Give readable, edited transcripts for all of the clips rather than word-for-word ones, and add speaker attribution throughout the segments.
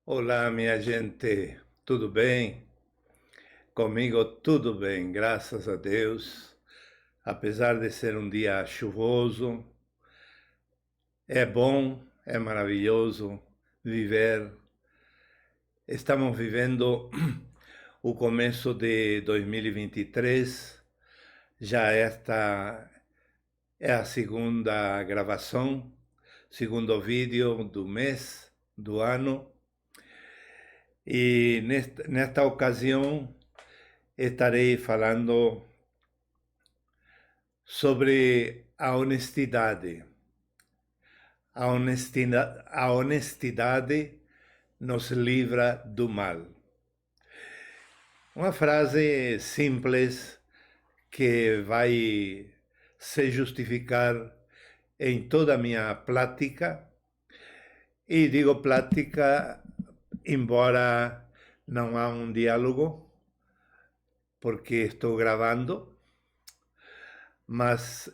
Speaker 1: Olá, minha gente, tudo bem? Comigo tudo bem, graças a Deus. Apesar de ser um dia chuvoso, é bom, é maravilhoso viver. Estamos vivendo o começo de 2023. Já esta é a segunda gravação, segundo vídeo do mês, do ano. E nesta ocasião estarei falando sobre a honestidade. A honestidade nos livra do mal. Uma frase simples que vai se justificar em toda a minha prática. E digo prática, embora não há um diálogo, porque estou gravando, mas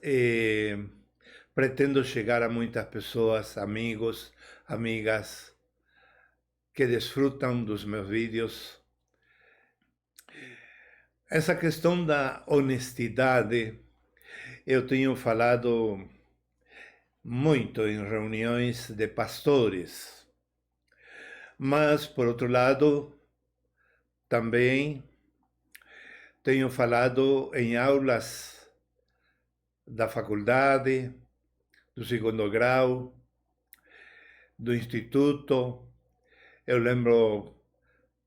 Speaker 1: pretendo chegar a muitas pessoas, amigos, amigas, que desfrutam dos meus vídeos. Essa questão da honestidade, eu tenho falado muito em reuniões de pastores, mas, por outro lado, também tenho falado em aulas da faculdade, do segundo grau, do instituto. Eu lembro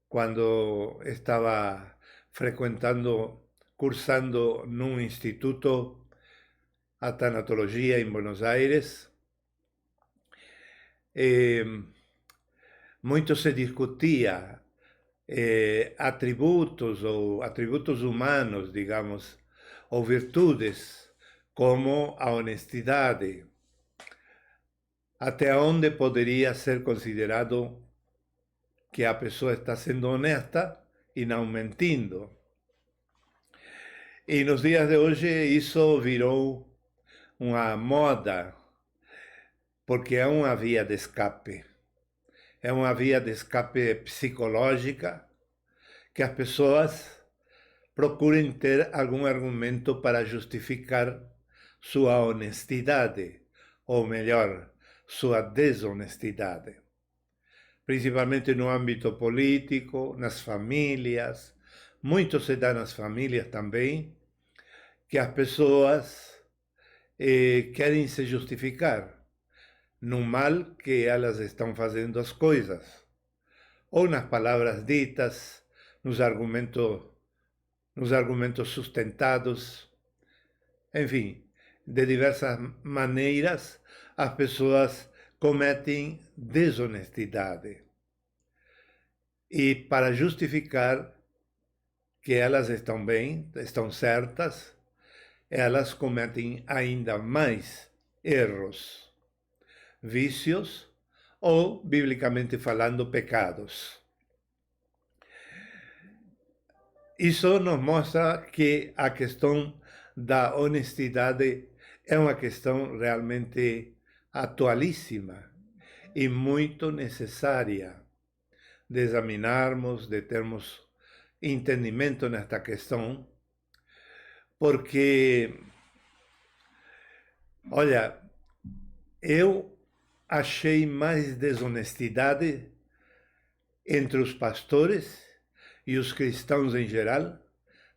Speaker 1: quando estava frequentando, cursando num instituto a tanatologia em Buenos Aires. Muito se discutia atributos humanos, digamos, ou virtudes, como a honestidade, até onde poderia ser considerado que a pessoa está sendo honesta e não mentindo. E nos dias de hoje isso virou uma moda, porque é uma via de escape. É uma via de escape psicológica que as pessoas procurem ter algum argumento para justificar sua honestidade, ou melhor, sua desonestidade. Principalmente no âmbito político, nas famílias. Muito se dá nas famílias também, que as pessoas querem se justificar no mal que elas estão fazendo as coisas, ou nas palavras ditas, nos argumentos sustentados. Enfim, de diversas maneiras, as pessoas cometem desonestidade. E para justificar que elas estão bem, estão certas, elas cometem ainda mais erros, vícios ou, biblicamente falando, pecados. Isso nos mostra que a questão da honestidade é uma questão realmente atualíssima e muito necessária de examinarmos, de termos entendimento nesta questão, porque, olha, eu achei mais desonestidade entre os pastores e os cristãos em geral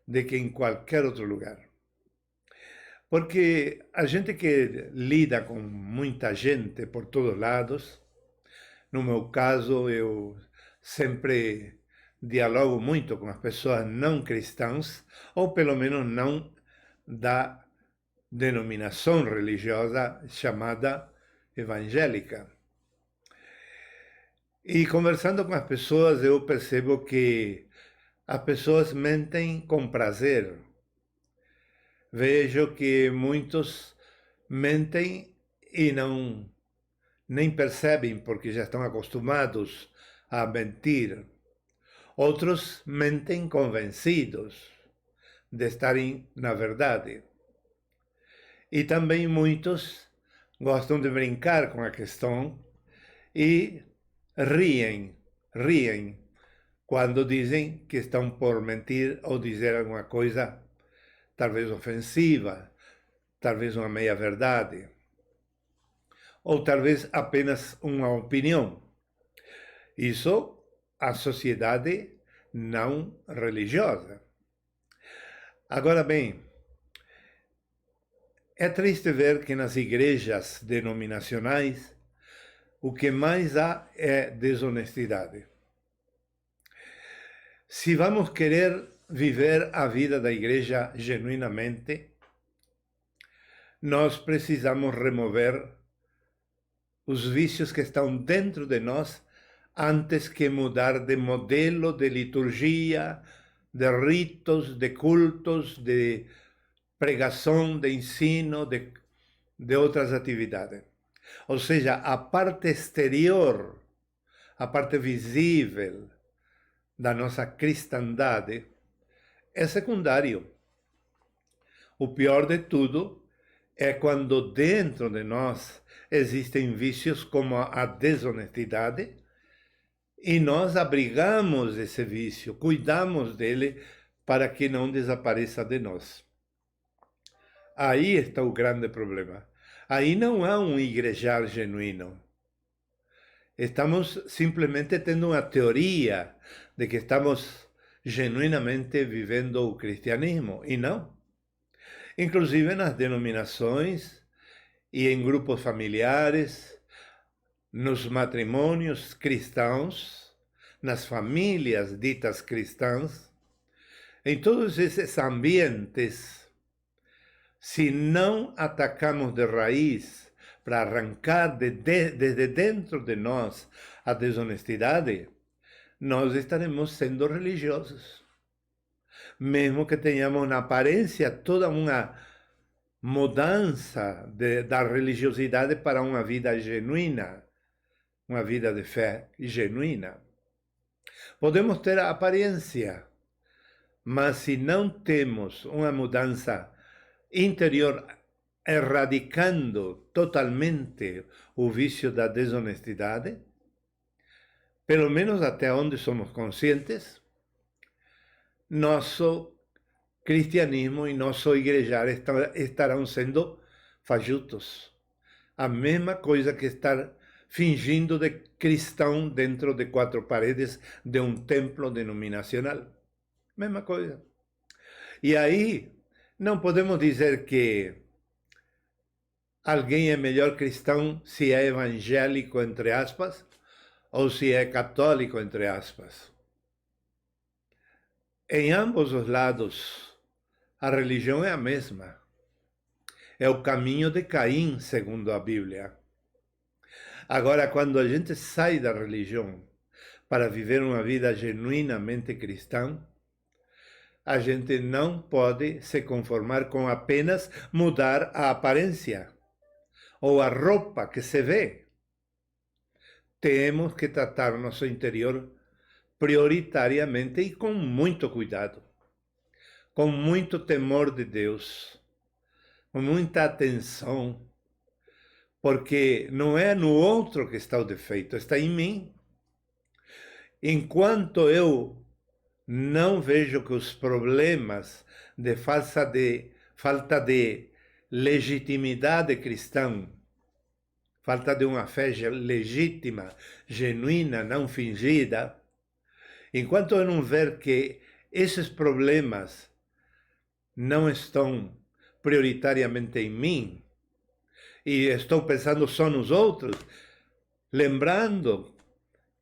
Speaker 1: do que em qualquer outro lugar. Porque a gente que lida com muita gente por todos lados, no meu caso, eu sempre dialogo muito com as pessoas não cristãs, ou pelo menos não da denominação religiosa chamada evangélica. E conversando com as pessoas, eu percebo que as pessoas mentem com prazer. Vejo que muitos mentem e não nem percebem porque já estão acostumados a mentir. Outros mentem convencidos de estarem na verdade. E também muitos gostam de brincar com a questão e riem riem quando dizem que estão por mentir ou dizer alguma coisa talvez ofensiva, talvez uma meia-verdade, ou talvez apenas uma opinião. Isso a sociedade não religiosa. Agora bem, é triste ver que nas igrejas denominacionais o que mais há é desonestidade. Se vamos querer viver a vida da igreja genuinamente, nós precisamos remover os vícios que estão dentro de nós antes que mudar de modelo, de liturgia, de ritos, de cultos, de pregação, de ensino, de outras atividades. Ou seja, a parte exterior, a parte visível da nossa cristandade é secundário. O pior de tudo é quando dentro de nós existem vícios como a desonestidade e nós abrigamos esse vício, cuidamos dele para que não desapareça de nós. Aí está o grande problema. Aí não há um igrejar genuíno. Estamos simplesmente tendo uma teoria de que estamos genuinamente vivendo o cristianismo, e não. Inclusive nas denominações e em grupos familiares, nos matrimônios cristãos, nas famílias ditas cristãs, em todos esses ambientes, se não atacamos de raiz para arrancar desde dentro de nós a desonestidade, nós estaremos sendo religiosos. Mesmo que tenhamos na aparência toda uma mudança da religiosidade para uma vida genuína, uma vida de fé genuína. Podemos ter a aparência, mas se não temos uma mudança interior erradicando totalmente o vício da desonestidade, pelo menos até onde somos conscientes, nosso cristianismo e nosso igrejar estarão sendo fajutos. A mesma coisa que estar fingindo de cristão dentro de quatro paredes de um templo denominacional. Mesma coisa. E aí, não podemos dizer que alguém é melhor cristão se é evangélico, entre aspas, ou se é católico, entre aspas. Em ambos os lados, a religião é a mesma. É o caminho de Caim, segundo a Bíblia. Agora, quando a gente sai da religião para viver uma vida genuinamente cristã, a gente não pode se conformar com apenas mudar a aparência ou a roupa que se vê. Temos que tratar nosso interior prioritariamente e com muito cuidado, com muito temor de Deus, com muita atenção, porque não é no outro que está o defeito, está em mim. Enquanto eu não vejo que os problemas de falta de legitimidade cristã, falta de uma fé legítima, genuína, não fingida, enquanto eu não ver que esses problemas não estão prioritariamente em mim, e estou pensando só nos outros, lembrando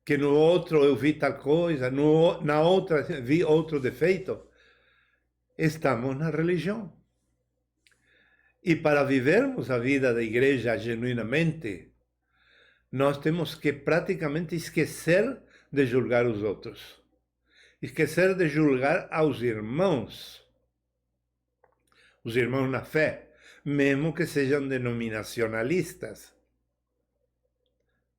Speaker 1: que no outro eu vi tal coisa, na outra vi outro defeito, estamos na religião. E para vivermos a vida da igreja genuinamente, nós temos que praticamente esquecer de julgar os outros. Esquecer de julgar aos irmãos. Os irmãos na fé, mesmo que sejam denominacionalistas.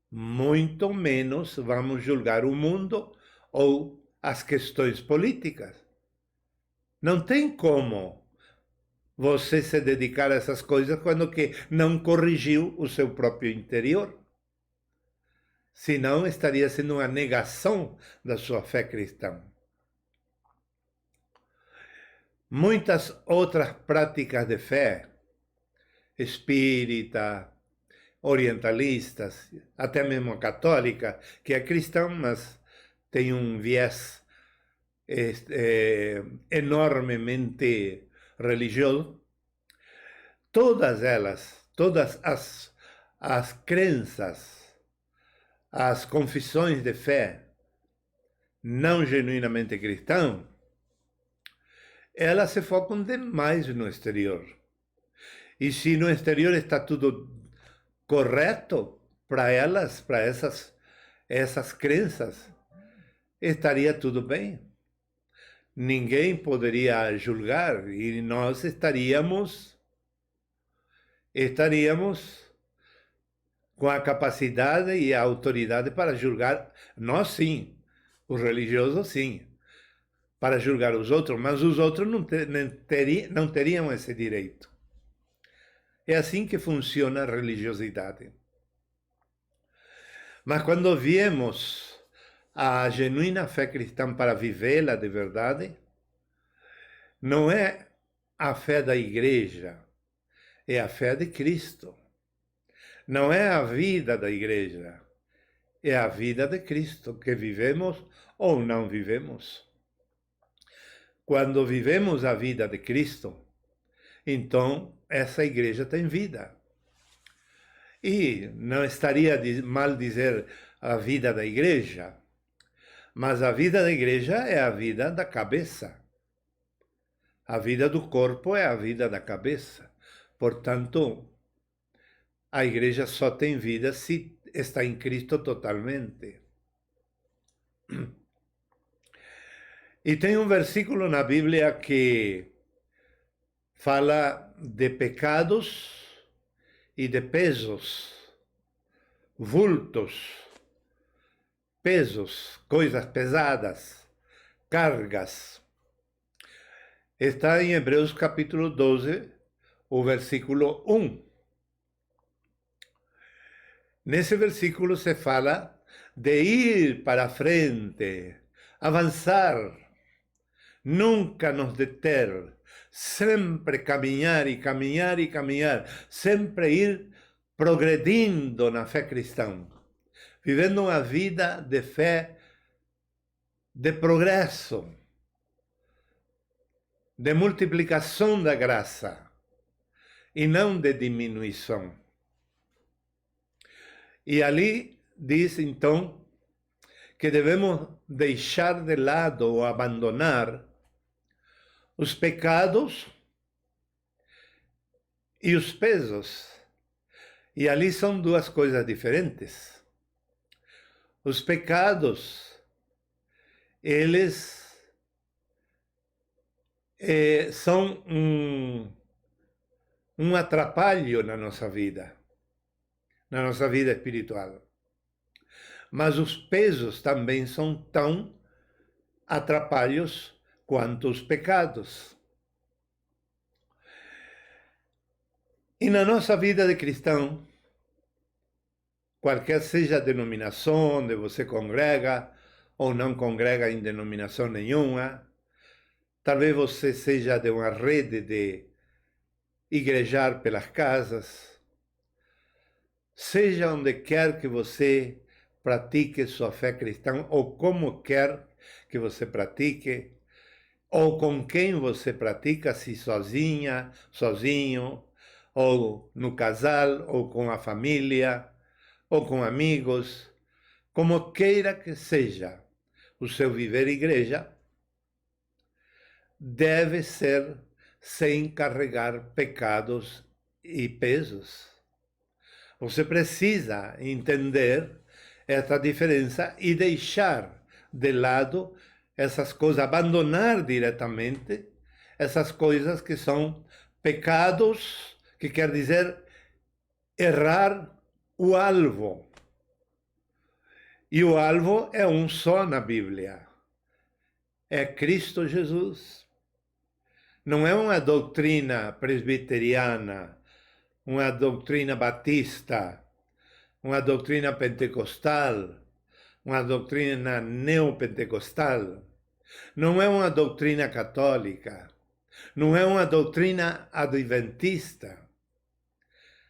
Speaker 1: Muito menos vamos julgar o mundo ou as questões políticas. Não tem como você se dedicar a essas coisas quando que não corrigiu o seu próprio interior. senão estaria sendo uma negação da sua fé cristã. Muitas outras práticas de fé, espírita, orientalistas, até mesmo a católica, que é cristã, mas tem um viés enormemente religioso. Todas elas, todas as crenças, as confissões de fé não genuinamente cristãs, elas se focam demais no exterior. E se no exterior está tudo correto para elas, para essas crenças, estaria tudo bem. Ninguém poderia julgar e nós estaríamos com a capacidade e a autoridade para julgar, nós sim, os religiosos sim, para julgar os outros, mas os outros não teriam esse direito. É assim que funciona a religiosidade. Mas quando viemos a genuína fé cristã para vivê-la de verdade, não é a fé da igreja, é a fé de Cristo. Não é a vida da igreja, é a vida de Cristo que vivemos ou não vivemos. Quando vivemos a vida de Cristo, então essa igreja tem vida. E não estaria mal dizer a vida da igreja, mas a vida da igreja é a vida da cabeça. A vida do corpo é a vida da cabeça. Portanto, a igreja só tem vida se está em Cristo totalmente. E tem um versículo na Bíblia que fala de pecados e de pesos, vultos, pesos, coisas pesadas, cargas. Está em Hebreus capítulo 12, o versículo 1. Nesse versículo se fala de ir para frente, avançar, nunca nos deter, sempre caminhar e caminhar e caminhar, sempre ir progredindo na fé cristã, vivendo uma vida de fé, de progresso, de multiplicação da graça e não de diminuição. E ali diz então que devemos deixar de lado ou abandonar os pecados e os pesos. E ali são duas coisas diferentes. Os pecados, eles são um atrapalho na nossa vida espiritual. Mas os pesos também são tão atrapalhos quanto os pecados. E na nossa vida de cristão, qualquer seja a denominação onde você congrega ou não congrega em denominação nenhuma, talvez você seja de uma rede de igrejar pelas casas, seja onde quer que você pratique sua fé cristã, ou como quer que você pratique, ou com quem você pratica, se sozinha, sozinho, ou no casal, ou com a família, ou com amigos, como queira que seja o seu viver igreja, deve ser sem carregar pecados e pesos. Você precisa entender essa diferença e deixar de lado essas coisas, abandonar diretamente essas coisas que são pecados, que quer dizer errar o alvo. E o alvo é um só na Bíblia. É Cristo Jesus. Não é uma doutrina presbiteriana, uma doutrina batista, uma doutrina pentecostal, uma doutrina neopentecostal, não é uma doutrina católica, não é uma doutrina adventista,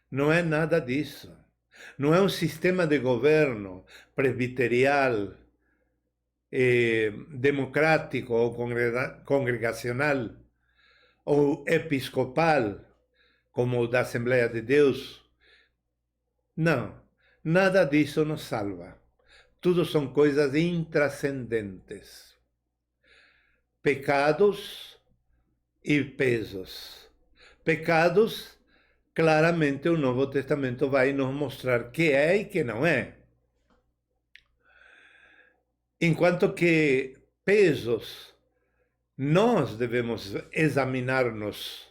Speaker 1: não é nada disso. Não é um sistema de governo presbiterial, democrático ou congregacional ou episcopal, como o da Assembleia de Deus. Não, nada disso nos salva. Tudo são coisas intrascendentes. Pecados e pesos. Pecados, claramente o Novo Testamento vai nos mostrar que é e que não é. Enquanto que pesos, nós devemos examinar-nos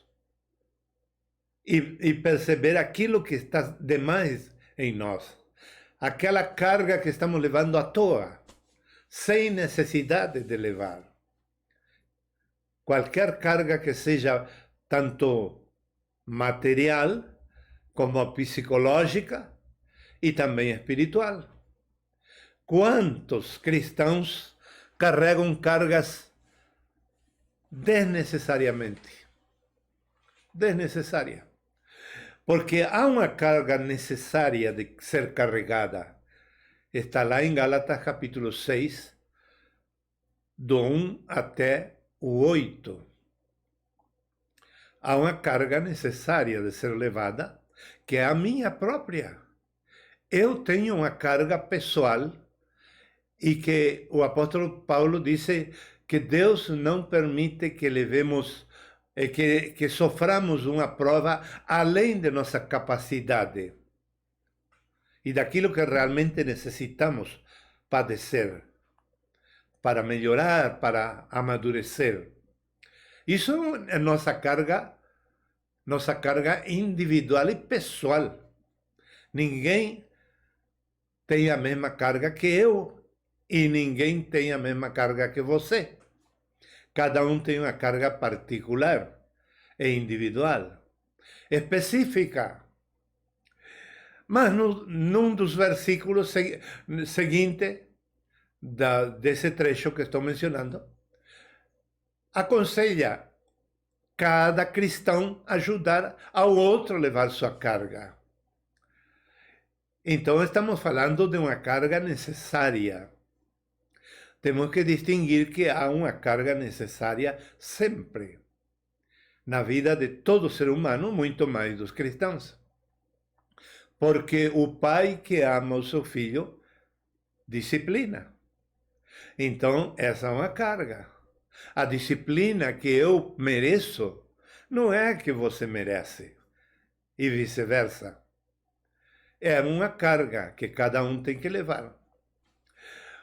Speaker 1: e perceber aquilo que está demais em nós. Aquela carga que estamos levando à toa, sem necessidade de levar. Qualquer carga que seja tanto material como psicológica e também espiritual. Quantos cristãos carregam cargas desnecessariamente? Desnecessária. Porque há uma carga necessária de ser carregada. Está lá em Gálatas capítulo 6, do 1 até o 8. Há uma carga necessária de ser levada, que é a minha própria. Eu tenho uma carga pessoal e que o apóstolo Paulo disse que Deus não permite que levemos, que soframos uma prova além de nossa capacidade e daquilo que realmente necessitamos padecer para melhorar, para amadurecer. Isso é nossa carga individual e pessoal. Ninguém tem a mesma carga que eu e ninguém tem a mesma carga que você. Cada um tem uma carga particular e individual, específica. Mas num dos versículos seguintes desse trecho que estou mencionando, aconselha cada cristão ajudar ao outro a levar sua carga. Então estamos falando de uma carga necessária. Temos que distinguir que há uma carga necessária sempre na vida de todo ser humano, muito mais dos cristãos. Porque o pai que ama o seu filho disciplina. Então, essa é uma carga. A disciplina que eu mereço não é a que você merece. E vice-versa. É uma carga que cada um tem que levar.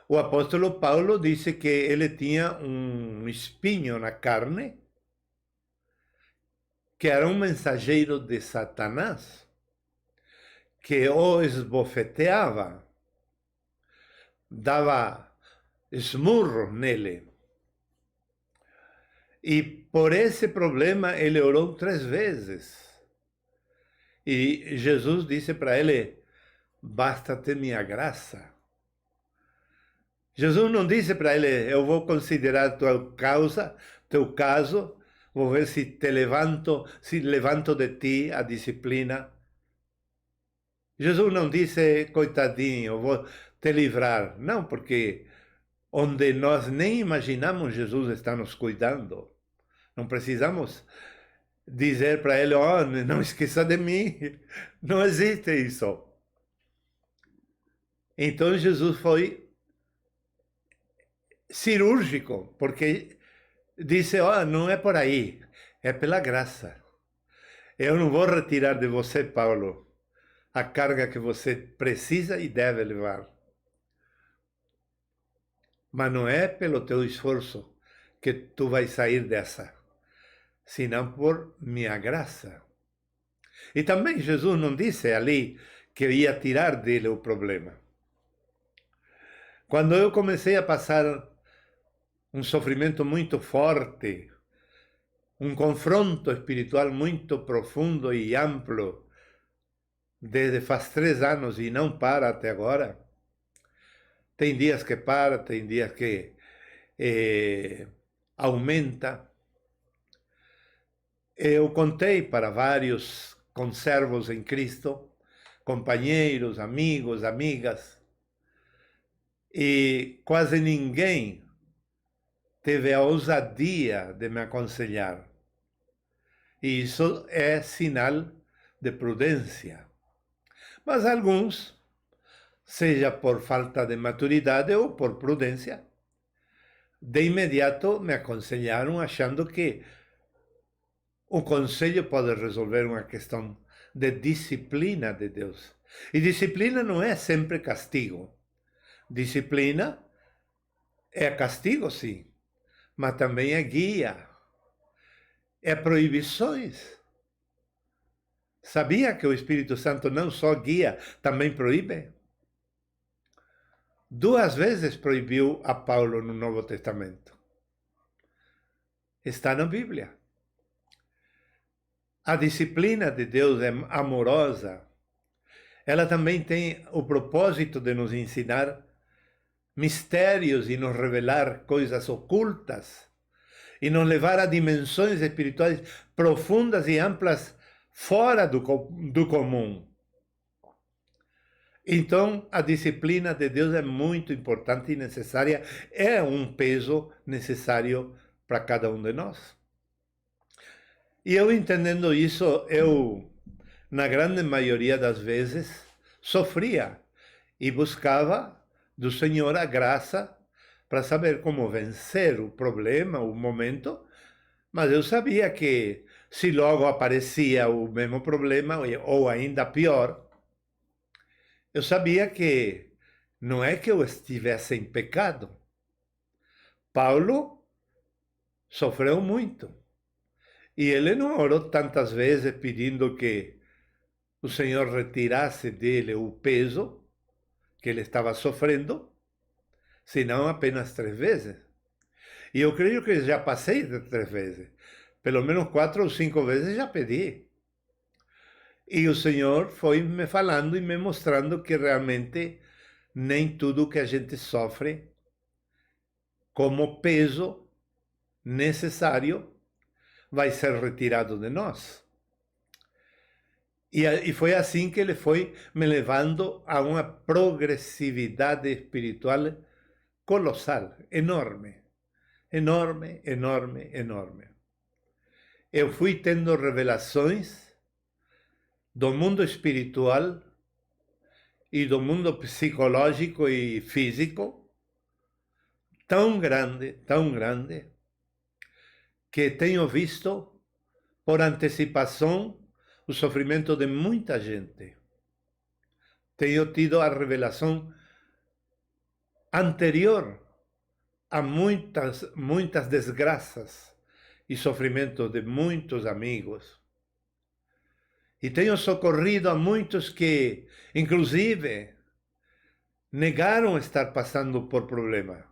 Speaker 1: O apóstolo Paulo disse que ele tinha um espinho na carne, que era um mensageiro de Satanás, que o esbofeteava, dava esmurro nele. E por esse problema ele orou 3 vezes. E Jesus disse para ele: basta-te minha graça. Jesus não disse para ele: eu vou considerar teu caso, vou ver se levanto de ti a disciplina. Jesus não disse: coitadinho, eu vou te livrar. Não, porque onde nós nem imaginamos, Jesus está nos cuidando. Não precisamos dizer para ele: oh, não esqueça de mim. Não existe isso. Então Jesus foi cirúrgico, porque disse: oh, não é por aí, é pela graça. Eu não vou retirar de você, Paulo, a carga que você precisa e deve levar. Mas não é pelo teu esforço que tu vais sair dessa, senão por minha graça. E também Jesus não disse ali que ia tirar dele o problema. Quando eu comecei a passar um sofrimento muito forte, um confronto espiritual muito profundo e amplo, desde faz 3 anos e não para até agora. Tem dias que para, tem dias que aumenta. Eu contei para vários conservos em Cristo, companheiros, amigos, amigas, e quase ninguém teve a ousadia de me aconselhar. E isso é sinal de prudência. Mas alguns, seja por falta de maturidade ou por prudência, de imediato me aconselharam achando que o conselho pode resolver uma questão de disciplina de Deus. E disciplina não é sempre castigo. Disciplina é castigo, sim, mas também é guia, é proibições. Sabia que o Espírito Santo não só guia, também proíbe? 2 vezes proibiu a Paulo no Novo Testamento. Está na Bíblia. A disciplina de Deus é amorosa. Ela também tem o propósito de nos ensinar mistérios e nos revelar coisas ocultas e nos levar a dimensões espirituais profundas e amplas fora do comum. Então, a disciplina de Deus é muito importante e necessária, é um peso necessário para cada um de nós. E eu entendendo isso, na grande maioria das vezes, sofria e buscava do Senhor a graça para saber como vencer o problema, o momento, mas eu sabia que se logo aparecia o mesmo problema, ou ainda pior, eu sabia que não é que eu estivesse em pecado. Paulo sofreu muito. E ele não orou tantas vezes pedindo que o Senhor retirasse dele o peso que ele estava sofrendo, senão apenas 3 vezes. E eu creio que já passei de 3 vezes. Pelo menos 4 ou 5 vezes já pedi. E o Senhor foi me falando e me mostrando que realmente nem tudo que a gente sofre como peso necessário vai ser retirado de nós. E foi assim que ele foi me levando a uma progressividade espiritual colossal, enorme, enorme, enorme, enorme. Eu fui tendo revelações do mundo espiritual e do mundo psicológico e físico tão grande, que tenho visto por antecipação o sofrimento de muita gente. Tenho tido a revelação anterior a muitas desgraças e sofrimentos de muitos amigos. E tenho socorrido a muitos que, inclusive, negaram estar passando por problema.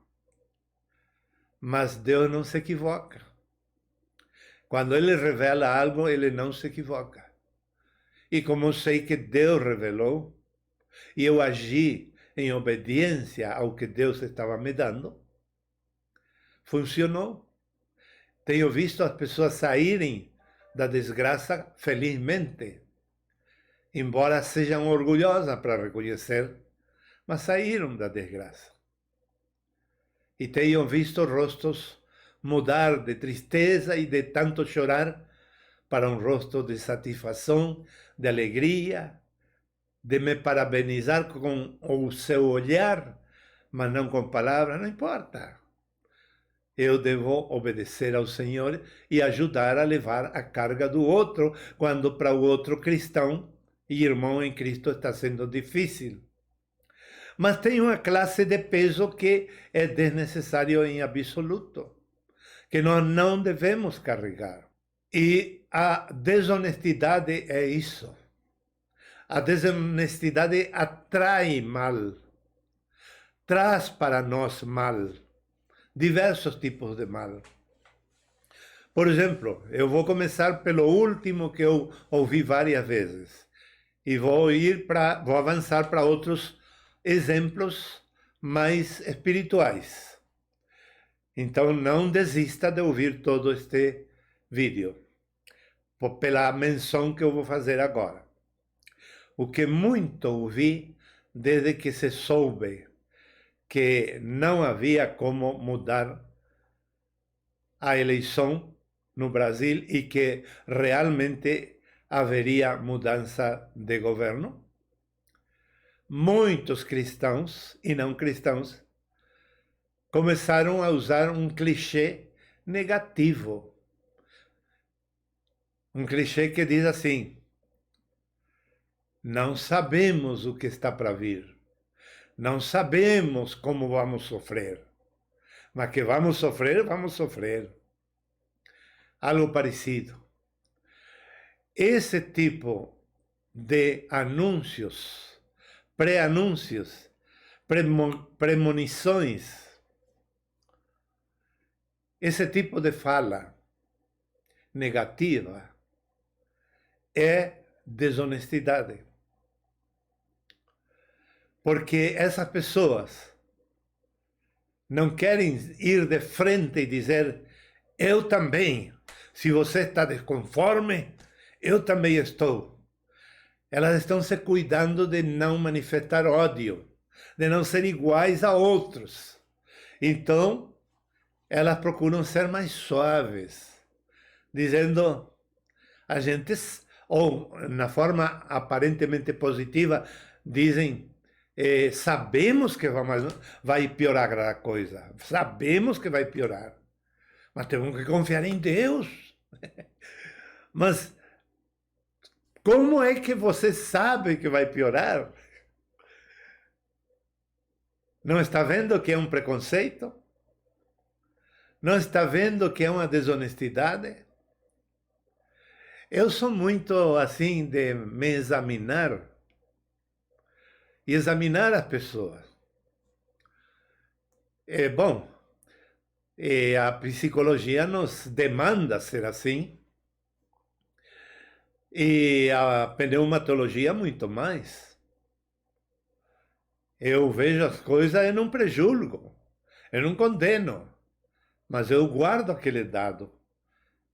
Speaker 1: Mas Deus não se equivoca. Quando Ele revela algo, Ele não se equivoca. E como eu sei que Deus revelou, e eu agi em obediência ao que Deus estava me dando, funcionou. Tenho visto as pessoas saírem da desgraça felizmente, embora sejam orgulhosas para reconhecer, mas saíram da desgraça. E tenho visto rostos mudar de tristeza e de tanto chorar para um rosto de satisfação, de alegria, de me parabenizar com o seu olhar, mas não com palavras, não importa. Eu devo obedecer ao Senhor e ajudar a levar a carga do outro, quando para o outro cristão e irmão em Cristo está sendo difícil. Mas tem uma classe de peso que é desnecessário em absoluto, que nós não devemos carregar. E a desonestidade é isso. A desonestidade atrai mal, traz para nós mal, diversos tipos de mal. Por exemplo, eu vou começar pelo último que eu ouvi várias vezes. e vou avançar para outros exemplos mais espirituais. Então não desista de ouvir todo este vídeo, pela menção que eu vou fazer agora. O que muito ouvi desde que se soube que não havia como mudar a eleição no Brasil e que realmente haveria mudança de governo. Muitos cristãos e não cristãos começaram a usar um clichê negativo. Um clichê que diz assim: não sabemos o que está para vir. Não sabemos como vamos sofrer. Mas que vamos sofrer, vamos sofrer. Algo parecido. Esse tipo de anúncios, pré-anúncios, premonições, esse tipo de fala negativa é desonestidade. Porque essas pessoas não querem ir de frente e dizer: eu também, se você está desconforme, eu também estou. Elas estão se cuidando de não manifestar ódio, de não ser iguais a outros. Então, elas procuram ser mais suaves, dizendo a gente, ou na forma aparentemente positiva, dizem: sabemos que vai piorar a coisa, sabemos que vai piorar, mas temos que confiar em Deus. Mas como é que você sabe que vai piorar? Não está vendo que é um preconceito? Não está vendo que é uma desonestidade? Eu sou muito assim de me examinar e examinar as pessoas. É bom, a psicologia nos demanda ser assim, e a pneumatologia muito mais. Eu vejo as coisas e não prejulgo, eu não condeno, mas eu guardo aquele dado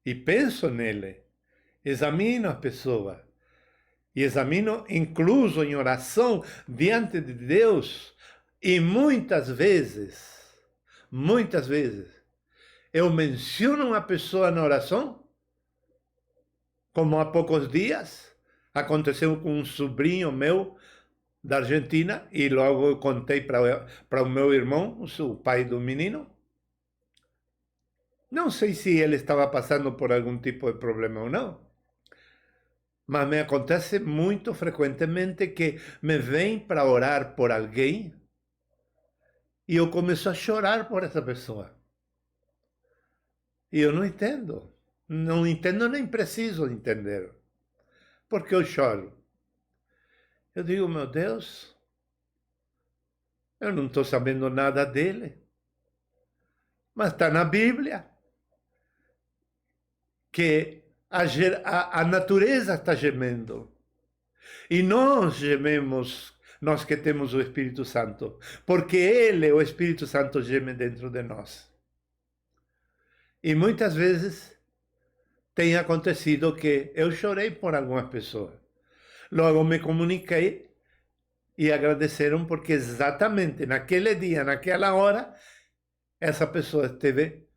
Speaker 1: e penso nele, examino a pessoa e examino incluso em oração diante de Deus, e muitas vezes, eu menciono uma pessoa na oração, como há poucos dias aconteceu com um sobrinho meu da Argentina, e logo eu contei para o meu irmão, o pai do menino. Não sei se ele estava passando por algum tipo de problema ou não, mas me acontece muito frequentemente que me vem para orar por alguém e eu começo a chorar por essa pessoa. E eu não entendo. Não entendo, nem preciso entender. Porque eu choro. Eu digo: meu Deus, eu não estou sabendo nada dele. Mas está na Bíblia que a natureza está gemendo. E nós gememos, nós que temos o Espírito Santo, porque ele, o Espírito Santo, geme dentro de nós. E muitas vezes tem acontecido que eu chorei por algumas pessoas. Logo me comuniquei e agradeceram porque exatamente naquele dia, naquela hora, essa pessoa esteve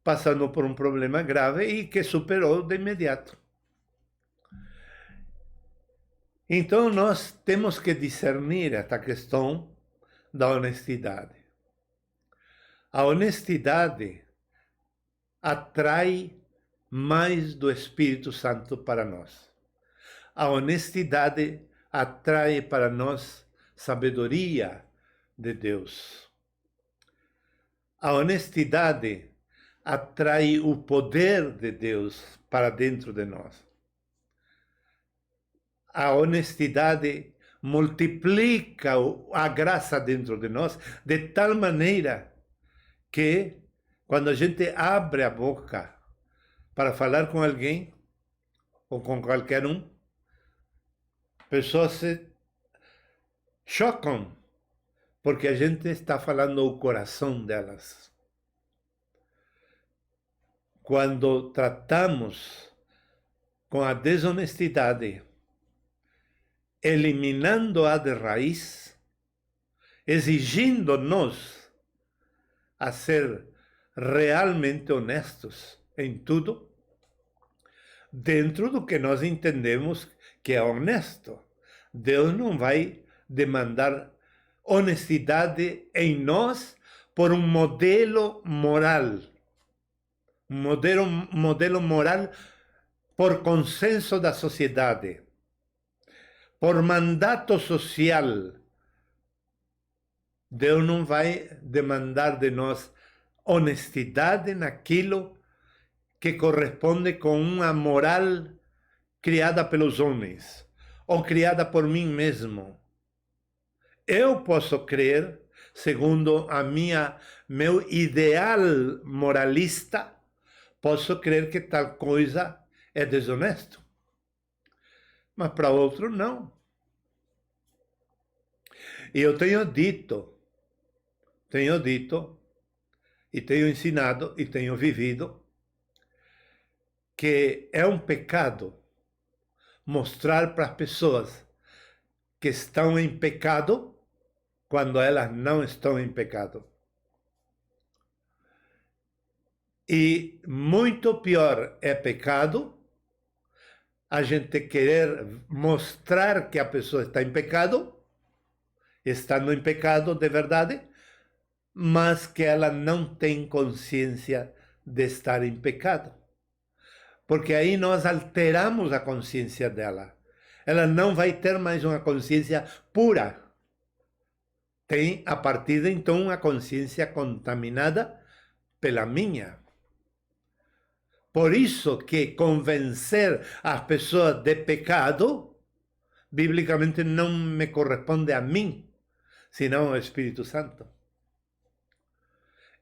Speaker 1: passando por um problema grave e que superou de imediato. Então nós temos que discernir esta questão da honestidade. A honestidade atrai mais do Espírito Santo para nós. A honestidade atrai para nós sabedoria de Deus. A honestidade atrai o poder de Deus para dentro de nós. A honestidade multiplica a graça dentro de nós de tal maneira que quando a gente abre a boca para falar com alguém ou com qualquer um, pessoas se chocam, porque a gente está falando o coração delas. Quando tratamos com a desonestidade, eliminando-a de raiz, exigindo-nos a ser realmente honestos em tudo, dentro do que nós entendemos que é honesto. Deus não vai demandar honestidade em nós por um modelo moral. Um modelo moral por consenso da sociedade, por mandato social. Deus não vai demandar de nós honestidade naquilo que corresponde com uma moral criada pelos homens ou criada por mim mesmo. Eu posso crer, segundo meu ideal moralista, posso crer que tal coisa é desonesto. Mas para outro, não. E eu tenho dito, e tenho ensinado, e tenho vivido, que é um pecado mostrar para as pessoas que estão em pecado quando elas não estão em pecado. E muito pior é pecado a gente querer mostrar que a pessoa está em pecado, estando em pecado de verdade, mas que ela não tem consciência de estar em pecado. Porque aí nós alteramos a consciência dela. Ela não vai ter mais uma consciência pura. Tem, a partir de então, uma consciência contaminada pela minha. Por isso que convencer as pessoas de pecado, biblicamente não me corresponde a mim, senão ao Espírito Santo.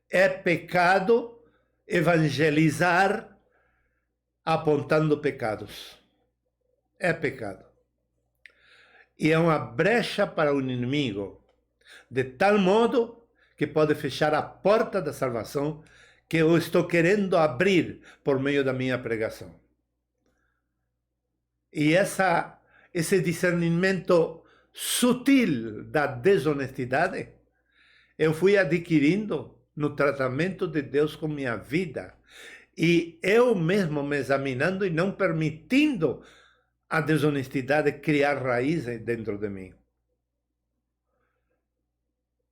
Speaker 1: É pecado evangelizar apontando pecados. É pecado. E é uma brecha para o inimigo, de tal modo que pode fechar a porta da salvação que eu estou querendo abrir por meio da minha pregação. E esse discernimento sutil da desonestidade, eu fui adquirindo no tratamento de Deus com minha vida. E eu mesmo me examinando e não permitindo a desonestidade criar raízes dentro de mim.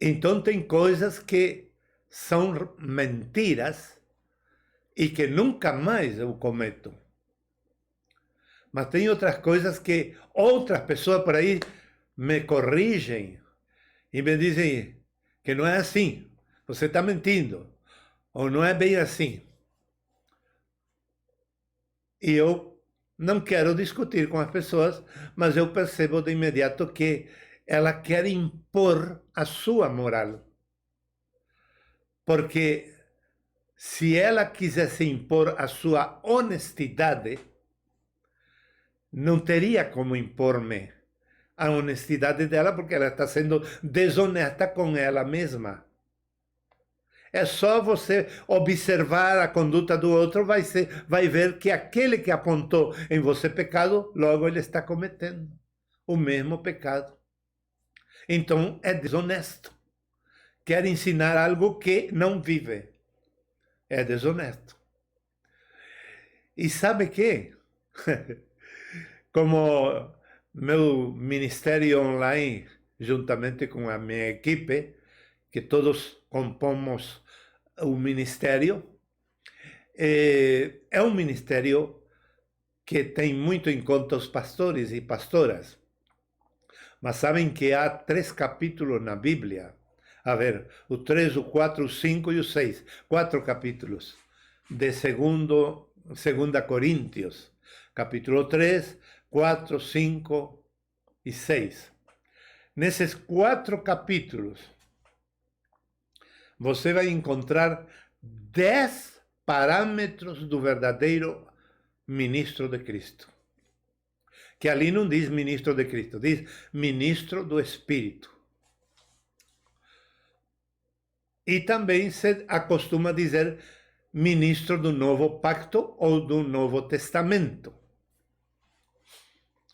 Speaker 1: Então tem coisas que são mentiras e que nunca mais eu cometo. Mas tem outras coisas que outras pessoas por aí me corrigem e me dizem que não é assim, você está mentindo, ou não é bem assim. E eu não quero discutir com as pessoas, mas eu percebo de imediato que ela quer impor a sua moral. Porque se ela quisesse impor a sua honestidade, não teria como impor-me a honestidade dela, porque ela está sendo desonesta com ela mesma. É só você observar a conduta do outro, vai ver que aquele que apontou em você pecado, logo ele está cometendo o mesmo pecado. Então é desonesto. Quer ensinar algo que não vive. É desonesto. E sabe que? Como meu ministério online, juntamente com a minha equipe, que todos compomos o ministério, é um ministério que tem muito em conta os pastores e pastoras. Mas sabem que há 3 capítulos na Bíblia. A ver, o 3, o 4, o 5 e o 6. 4 capítulos de 2 Coríntios. Capítulo 3, 4, 5 e 6. Nesses 4 capítulos, você vai encontrar 10 parâmetros do verdadeiro ministro de Cristo, que ali não diz ministro de Cristo, diz ministro do Espírito. E também se acostuma dizer ministro do Novo Pacto ou do Novo Testamento,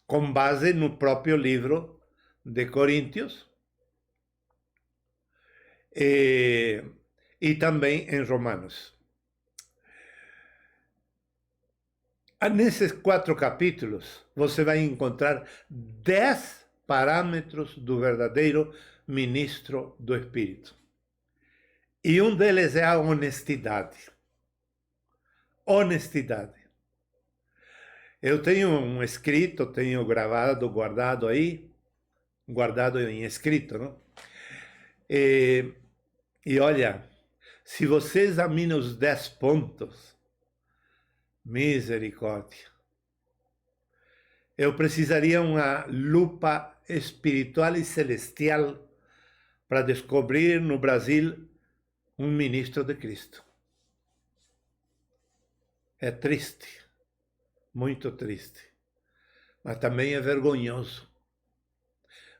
Speaker 1: com base no próprio livro de Coríntios e também em Romanos. Nesses 4 capítulos, você vai encontrar 10 parâmetros do verdadeiro ministro do Espírito. E um deles é a honestidade. Honestidade. Eu tenho um escrito, tenho gravado, guardado aí, guardado em escrito, não? E olha, se você examina os 10 pontos, misericórdia. Eu precisaria uma lupa espiritual e celestial para descobrir no Brasil um ministro de Cristo. É triste, muito triste, mas também é vergonhoso.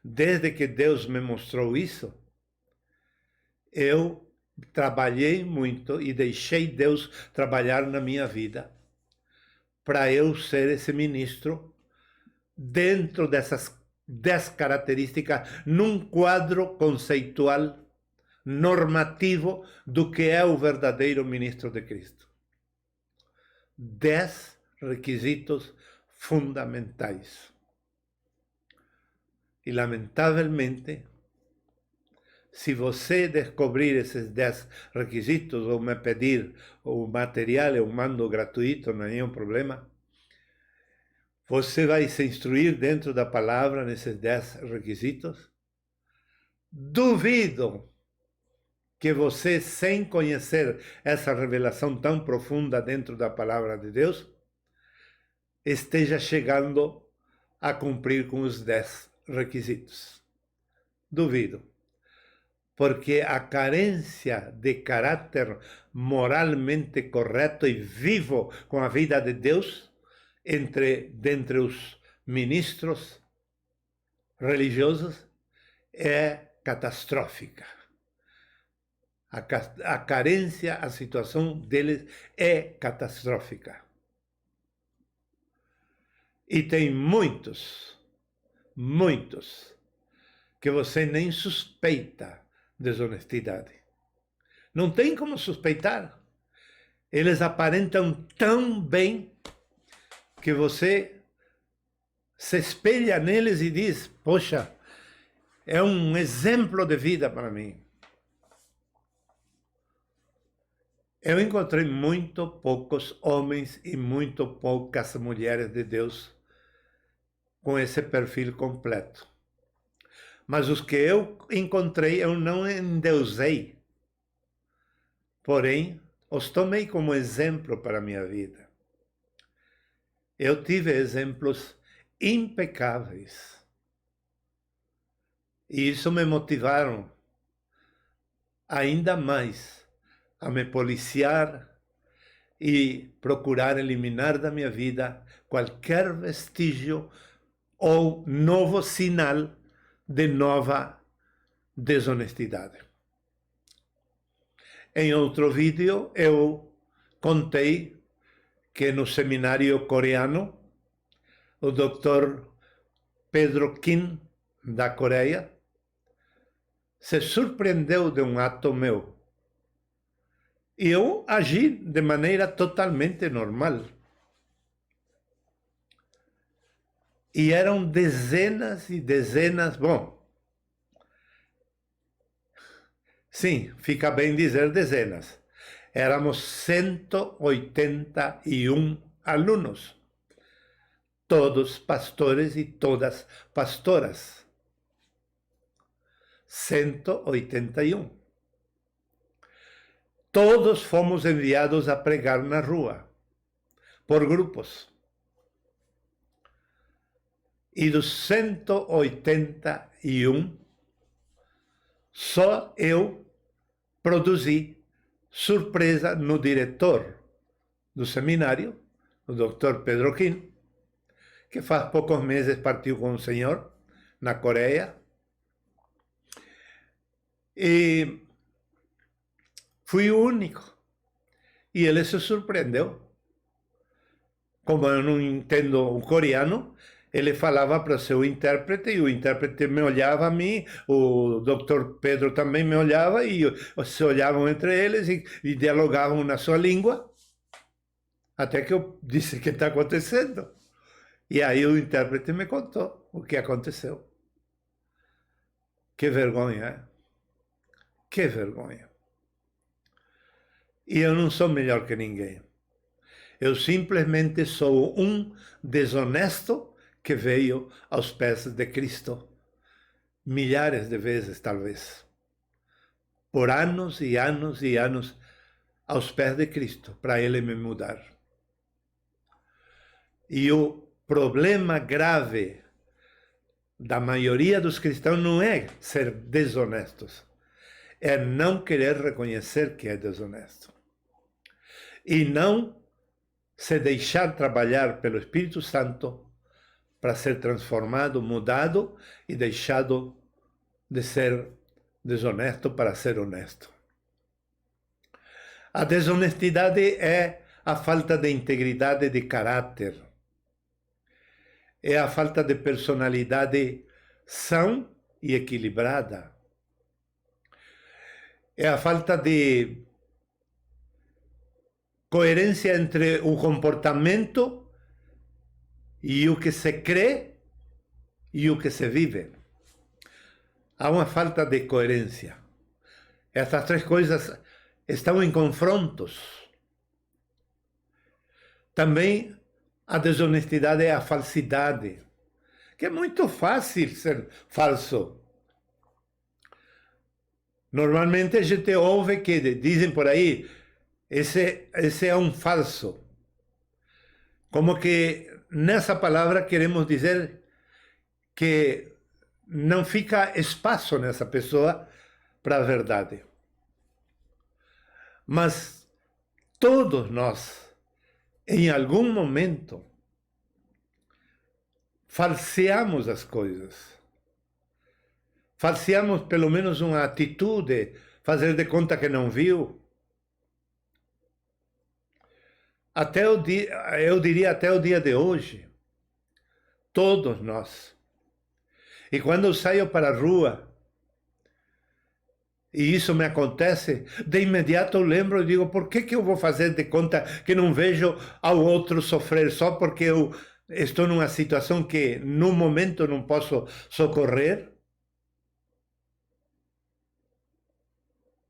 Speaker 1: Desde que Deus me mostrou isso, eu trabalhei muito e deixei Deus trabalhar na minha vida para eu ser esse ministro dentro dessas 10 características, num quadro conceitual normativo do que é o verdadeiro ministro de Cristo. 10 requisitos fundamentais. E, lamentavelmente, se você descobrir esses 10 requisitos ou me pedir o material, eu mando gratuito, não é nenhum problema, você vai se instruir dentro da palavra nesses 10 requisitos. Duvido que você, sem conhecer essa revelação tão profunda dentro da palavra de Deus, esteja chegando a cumprir com os 10 requisitos. Duvido. Porque a carência de caráter moralmente correto e vivo com a vida de Deus dentre os ministros religiosos é catastrófica. A carência, a situação deles é catastrófica. E tem muitos que você nem suspeita desonestidade. Não tem como suspeitar. Eles aparentam tão bem que você se espelha neles e diz, poxa, é um exemplo de vida para mim. Eu encontrei muito poucos homens e muito poucas mulheres de Deus com esse perfil completo. Mas os que eu encontrei, eu não endeusei. Porém, os tomei como exemplo para a minha vida. Eu tive exemplos impecáveis. E isso me motivaram ainda mais a me policiar e procurar eliminar da minha vida qualquer vestígio ou novo sinal de nova desonestidade. Em outro vídeo, eu contei que no seminário coreano, o Dr. Pedro Kim, da Coreia, se surpreendeu de um ato meu. E eu agi de maneira totalmente normal. E eram dezenas e dezenas, bom, sim, fica bem dizer dezenas. Éramos 181 alunos, todos pastores e todas pastoras. 181. Todos fomos enviados a pregar na rua, por grupos. E dos 181, só eu produzi surpresa no diretor do seminário, o Dr. Pedro Kim, que faz poucos meses partiu com o Senhor, na Coreia. E fui o único. E ele se surpreendeu. Como eu não entendo o coreano, ele falava para o seu intérprete, e o intérprete me olhava a mim, o doutor Pedro também me olhava, e se olhavam entre eles e dialogavam na sua língua, até que eu disse: o que está acontecendo? E aí o intérprete me contou o que aconteceu. Que vergonha, hein? Que vergonha. E eu não sou melhor que ninguém. Eu simplesmente sou um desonesto que veio aos pés de Cristo. Milhares de vezes, talvez. Por anos e anos e anos aos pés de Cristo, para Ele me mudar. E o problema grave da maioria dos cristãos não é ser desonestos, é não querer reconhecer que é desonesto. E não se deixar trabalhar pelo Espírito Santo para ser transformado, mudado e deixado de ser desonesto para ser honesto. A desonestidade é a falta de integridade de caráter. É a falta de personalidade sã e equilibrada. É a falta de coerência entre o comportamento e o que se crê e o que se vive. Há uma falta de coerência. Essas três coisas estão em confrontos. Também a desonestidade é a falsidade, que é muito fácil ser falso. Normalmente a gente ouve que dizem por aí: esse é um falso. Como que nessa palavra queremos dizer que não fica espaço nessa pessoa para a verdade. Mas todos nós, em algum momento, falseamos as coisas. Falseamos pelo menos uma atitude, fazer de conta que não viu. Eu diria até o dia de hoje, todos nós. E quando eu saio para a rua, e isso me acontece, de imediato eu lembro e digo: por que eu vou fazer de conta que não vejo ao outro sofrer só porque eu estou numa situação que no momento não posso socorrer?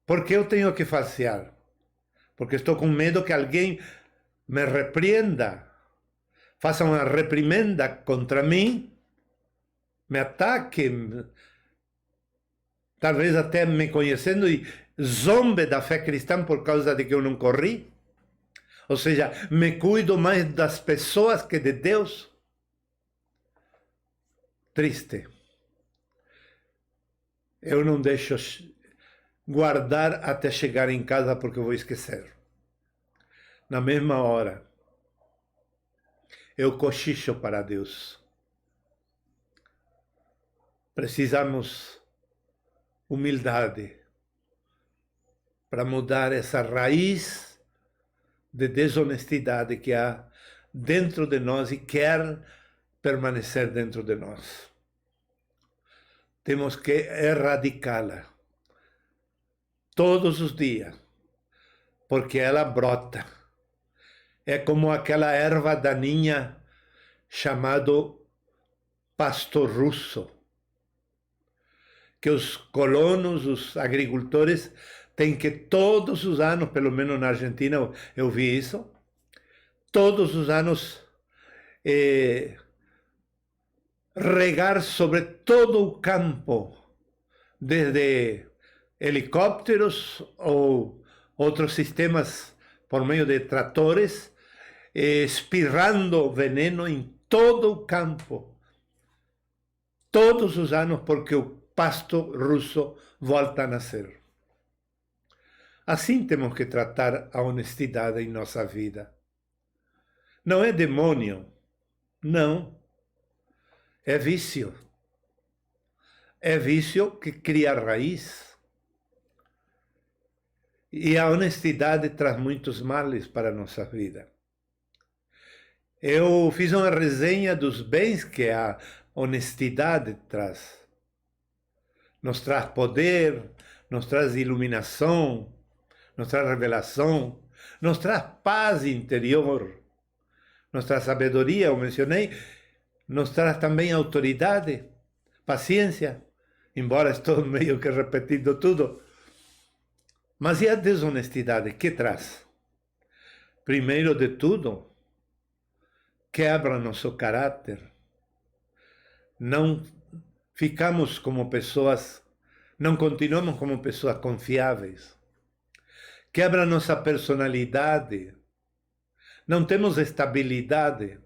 Speaker 1: Por que eu tenho que falsear? Porque estou com medo que alguém me repreenda, faça uma reprimenda contra mim, me ataque, talvez até me conhecendo, e zombe da fé cristã por causa de que eu não corri. Ou seja, me cuido mais das pessoas que de Deus. Triste. Eu não deixo guardar até chegar em casa porque eu vou esquecer. Na mesma hora, eu cochicho para Deus. Precisamos humildade para mudar essa raiz de desonestidade que há dentro de nós e quer permanecer dentro de nós. Temos que erradicá-la todos os dias, porque ela brota. É como aquela erva daninha chamado pasto russo, que os colonos, os agricultores, têm que todos os anos, pelo menos na Argentina eu vi isso, todos os anos regar sobre todo o campo, desde helicópteros ou outros sistemas por meio de tratores, espirrando veneno em todo o campo, todos os anos, porque o pasto russo volta a nascer. Assim temos que tratar a honestidade em nossa vida. Não é demônio, não. É vício. É vício que cria raiz. E a honestidade traz muitos males para a nossa vida. Eu fiz uma resenha dos bens que a honestidade traz. Nos traz poder, nos traz iluminação, nos traz revelação, nos traz paz interior, nos traz sabedoria, eu mencionei, nos traz também autoridade, paciência, embora estou meio que repetindo tudo. Mas e a desonestidade, que traz? Primeiro de tudo, quebra nosso caráter. Não ficamos como pessoas, não continuamos como pessoas confiáveis. Quebra nossa personalidade. Não temos estabilidade.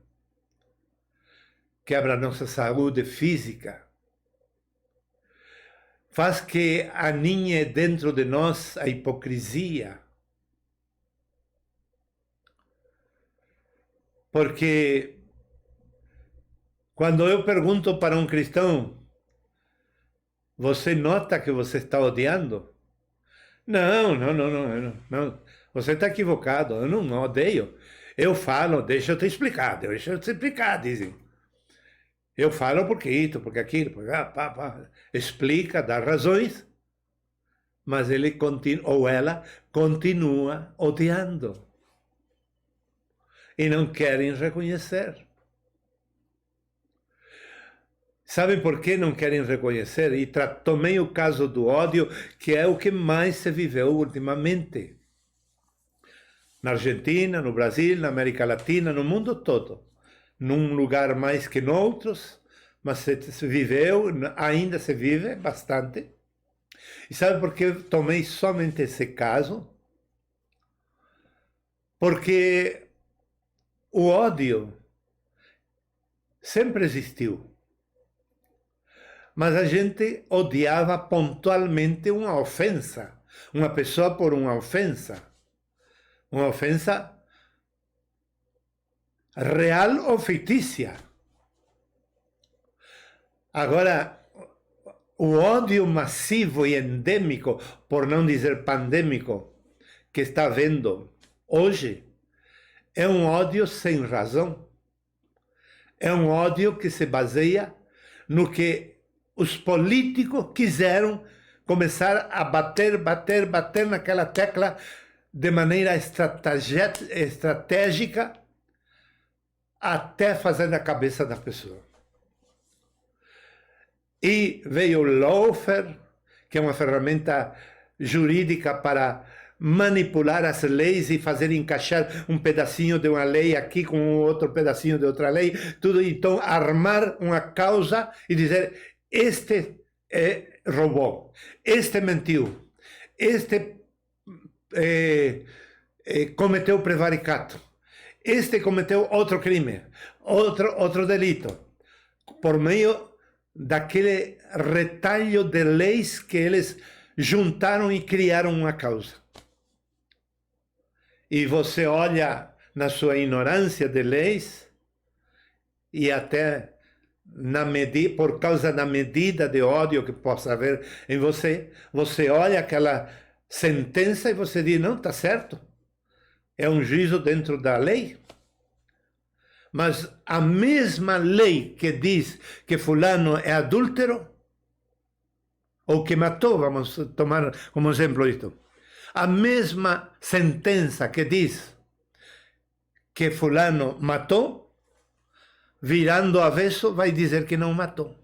Speaker 1: Quebra nossa saúde física. Faz que aninhe dentro de nós a hipocrisia. Porque quando eu pergunto para um cristão, você nota que você está odiando? Não. Você está equivocado, eu não odeio. Eu falo, deixa eu te explicar, dizem. Eu falo porque isso, porque aquilo, porque, explica, dá razões, mas ele continua, ou ela continua odiando. E não querem reconhecer. Sabem por que não querem reconhecer? E tomei o caso do ódio, que é o que mais se viveu ultimamente. Na Argentina, no Brasil, na América Latina, no mundo todo. Num lugar mais que em outros, mas se viveu, ainda se vive bastante. E sabe por que eu tomei somente esse caso? Porque o ódio sempre existiu. Mas a gente odiava pontualmente uma ofensa. Uma pessoa por uma ofensa. Uma ofensa real ou fictícia. Agora, o ódio massivo e endêmico, por não dizer pandêmico, que está havendo hoje, é um ódio sem razão. É um ódio que se baseia no que os políticos quiseram começar a bater naquela tecla de maneira estratégica até fazer na cabeça da pessoa. E veio o lawfare, que é uma ferramenta jurídica para manipular as leis e fazer encaixar um pedacinho de uma lei aqui com outro pedacinho de outra lei, tudo, então armar uma causa e dizer, este roubou, este mentiu, este cometeu prevaricato, este cometeu outro crime, outro delito, por meio daquele retalho de leis que eles juntaram e criaram uma causa. E você olha na sua ignorância de leis e até por causa da medida de ódio que possa haver em você, você olha aquela sentença e você diz, não, está certo. É um juízo dentro da lei. Mas a mesma lei que diz que fulano é adúltero, ou que matou, vamos tomar como exemplo isto. A mesma sentença que diz que fulano matou, virando avesso, vai dizer que não matou.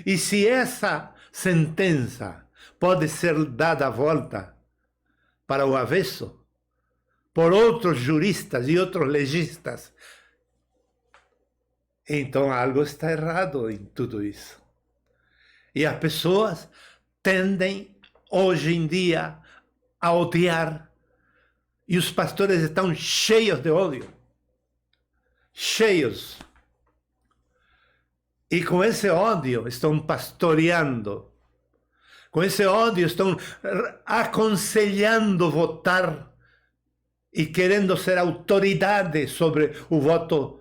Speaker 1: E se essa sentença pode ser dada a volta para o avesso, por outros juristas e outros legistas, então algo está errado em tudo isso. E as pessoas tendem, hoje em dia, a odiar. E os pastores estão cheios de ódio. Cheios. E com esse ódio estão pastoreando. Com esse ódio estão aconselhando votar e querendo ser autoridade sobre o voto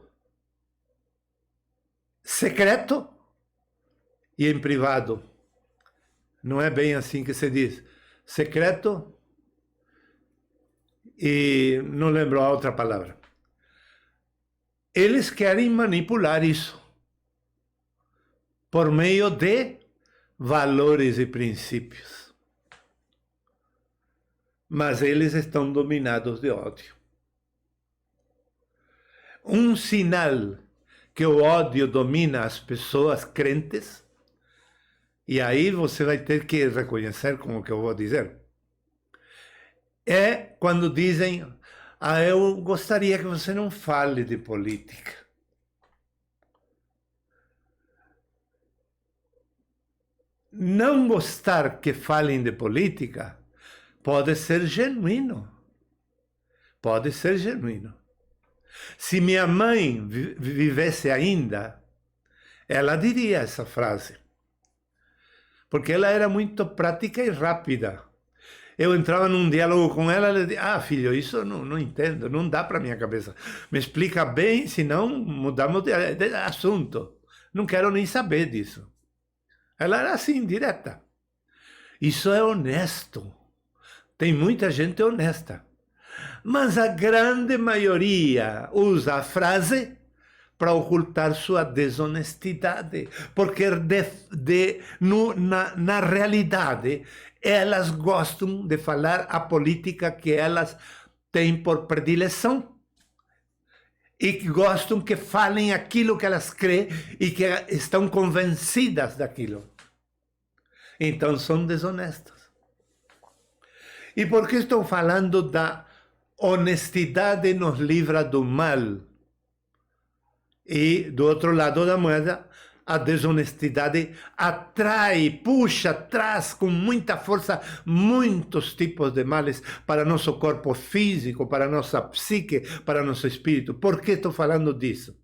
Speaker 1: secreto e em privado. Não é bem assim que se diz. Secreto e não lembro a outra palavra. Eles querem manipular isso por meio de valores e princípios. Mas eles estão dominados de ódio. Um sinal que o ódio domina as pessoas crentes, e aí você vai ter que reconhecer com o que eu vou dizer, é quando dizem: eu gostaria que você não fale de política. Não gostar que falem de política pode ser genuíno. Pode ser genuíno. Se minha mãe vivesse ainda, ela diria essa frase. Porque ela era muito prática e rápida. Eu entrava num diálogo com ela, ela dizia: filho, isso não entendo, não dá para minha cabeça. Me explica bem, senão mudamos de assunto. Não quero nem saber disso. Ela era assim, direta. Isso é honesto. Tem muita gente honesta. Mas a grande maioria usa a frase para ocultar sua desonestidade. Porque na realidade, elas gostam de falar a política que elas têm por predileção. E que gostam que falem aquilo que elas creem e que estão convencidas daquilo. Então são desonestas. E por que estou falando da honestidade nos livra do mal? E do outro lado da moeda, a desonestidade atrai, puxa, traz com muita força muitos tipos de males para nosso corpo físico, para nossa psique, para nosso espírito. Por que estou falando disso?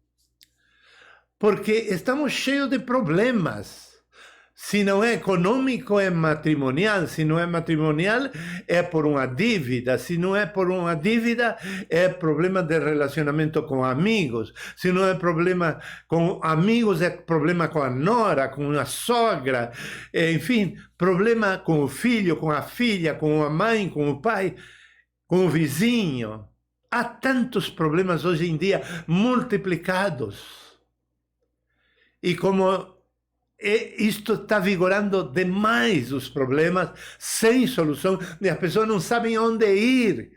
Speaker 1: Porque estamos cheios de problemas. Se não é econômico, é matrimonial. Se não é matrimonial, é por uma dívida. Se não é por uma dívida, é problema de relacionamento com amigos. Se não é problema com amigos, é problema com a nora, com a sogra. Enfim, problema com o filho, com a filha, com a mãe, com o pai, com o vizinho. Há tantos problemas hoje em dia multiplicados. E como isto está vigorando demais os problemas, sem solução, e as pessoas não sabem onde ir,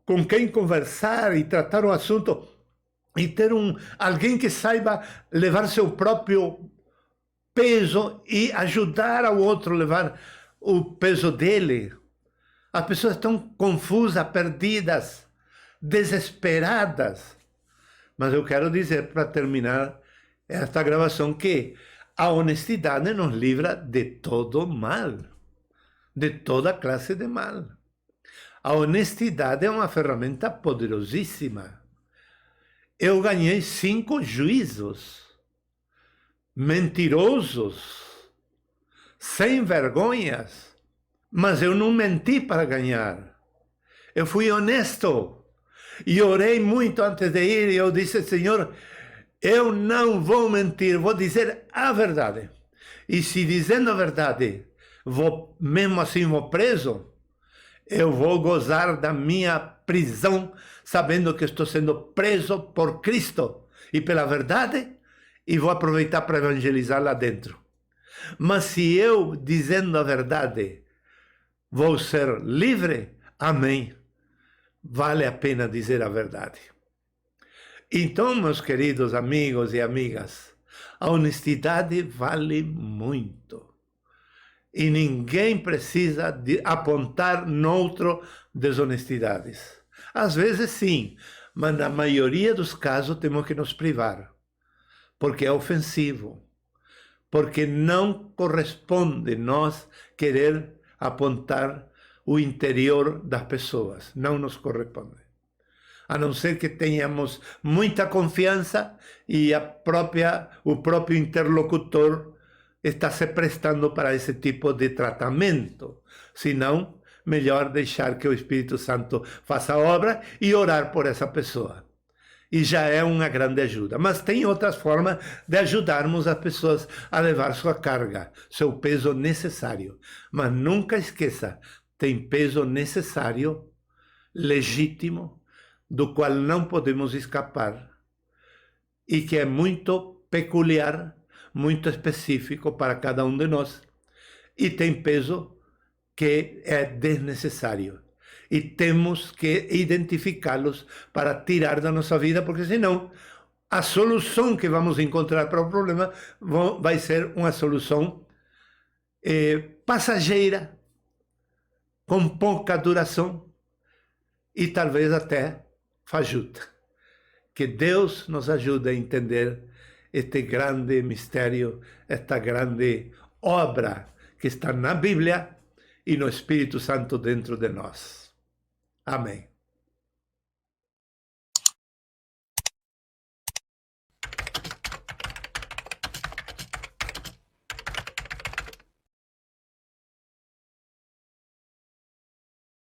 Speaker 1: com quem conversar e tratar o assunto, e ter alguém que saiba levar seu próprio peso e ajudar ao outro a levar o peso dele. As pessoas estão confusas, perdidas, desesperadas. Mas eu quero dizer, para terminar esta gravação, que a honestidade nos livra de todo mal, de toda classe de mal. A honestidade é uma ferramenta poderosíssima. Eu ganhei 5 juízos mentirosos, sem vergonhas, mas eu não menti para ganhar. Eu fui honesto e orei muito antes de ir, e eu disse: Senhor, eu não vou mentir, vou dizer a verdade. E se dizendo a verdade, mesmo assim vou preso, eu vou gozar da minha prisão, sabendo que estou sendo preso por Cristo e pela verdade, e vou aproveitar para evangelizar lá dentro. Mas se eu, dizendo a verdade, vou ser livre, amém. Vale a pena dizer a verdade. Então, meus queridos amigos e amigas, a honestidade vale muito. E ninguém precisa apontar noutro desonestidades. Às vezes sim, mas na maioria dos casos temos que nos privar. Porque é ofensivo. Porque não corresponde nós querer apontar o interior das pessoas. Não nos corresponde. A não ser que tenhamos muita confiança e o próprio interlocutor está se prestando para esse tipo de tratamento. Senão, melhor deixar que o Espírito Santo faça a obra e orar por essa pessoa. e já é uma grande ajuda. Mas tem outras formas de ajudarmos as pessoas a levar sua carga, seu peso necessário. Mas nunca esqueça, tem peso necessário, legítimo, do qual não podemos escapar e que é muito peculiar, muito específico para cada um de nós. E tem peso que é desnecessário. E temos que identificá-los para tirar da nossa vida, porque senão a solução que vamos encontrar para o problema vai ser uma solução passageira, com pouca duração e talvez até fajuta. Que Deus nos ajude a entender este grande mistério, esta grande obra que está na Bíblia e no Espírito Santo dentro de nós. Amém.